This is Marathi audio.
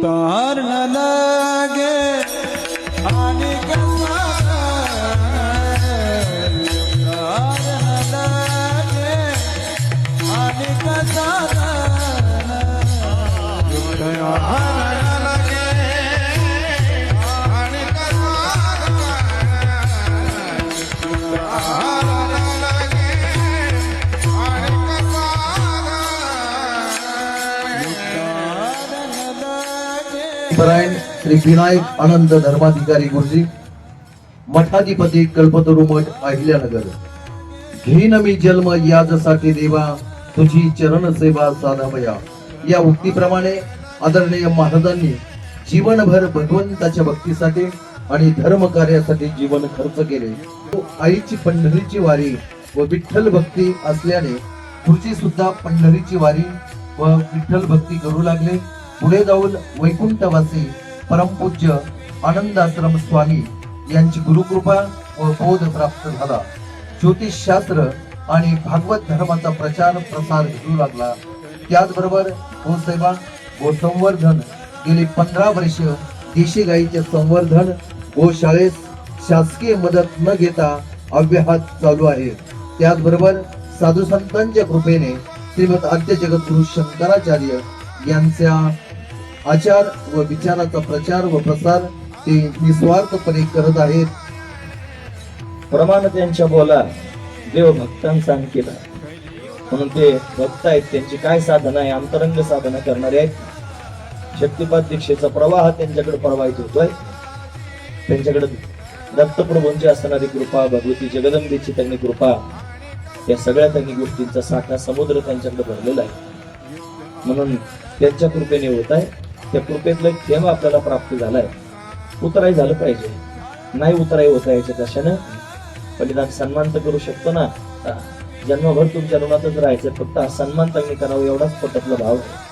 तार न लगे आने का तार न लगे आने का परायण श्री विनायक आनंद धर्माधिकारी गुरुजी मठाधिपती कल्पतरू मठ अहिल्यानगर। घेईन मी जन्म याजसाठी देवा तुझी चरण सेवा साधावया या उक्तीप्रमाणे आदरणीय महाराजांनी जीवनभर भगवंताच्या भक्तीसाठी आणि धर्म कार्यासाठी जीवन खर्च केले। आईची पंढरीची वारी व विठ्ठल भक्ती असल्याने गुरुजी सुद्धा पंढरीची वारी व विठ्ठल भक्ती करू लागले। पुढे जाऊन वैकुंठवासी परमपूज्य आनंदाश्रम स्वामी यांची गुरुकृपा व बोध प्राप्त झाला। ज्योतिषशास्त्र आणि भागवत धर्माचा प्रचार प्रसार घडू लागला। त्याचबरोबर गोसेवा व संवर्धन गेली 15 वर्ष देशी गायीचे संवर्धन गोशाळेस शासकीय मदत न घेता अव्याहत चालू आहे। त्याचबरोबर साधू संतांच्या कृपेने श्रीमद आद्य जगद्गुरु शंकराचार्य यांच्या आचार व विचाराचा प्रचार व प्रसार ते निस्वार्थपणे करत आहेत। प्रमाण त्यांच्या बोला देव भक्तांचा केला म्हणून ते भक्त आहेत। त्यांची काय साधना आहे, अंतरंग साधना करणारे आहेत। शक्तिपात दीक्षेचा प्रवाह त्यांच्याकडे प्रवाहित होतोय। त्यांच्याकडे दत्तप्रभूंची असणारी कृपा, भगवती जगदंबेची त्यांनी कृपा, या सगळ्या त्यांनी गोष्टींचा साठा समुद्र त्यांच्याकडे भरलेला आहे। म्हणून त्यांच्या कृपेने होत आहे। त्या कृपेतलं एक थेंब आपल्याला प्राप्त झालाय। उतराई झालं पाहिजे, नाही उतराई होता याच्या कशानं पण निदान सन्मान तर करू शकतो ना। जन्मभर तुमच्या ऋणातच राहायचं, फक्त हा सन्मान त्यांनी करावं एवढाच पोटातला भाव आहे।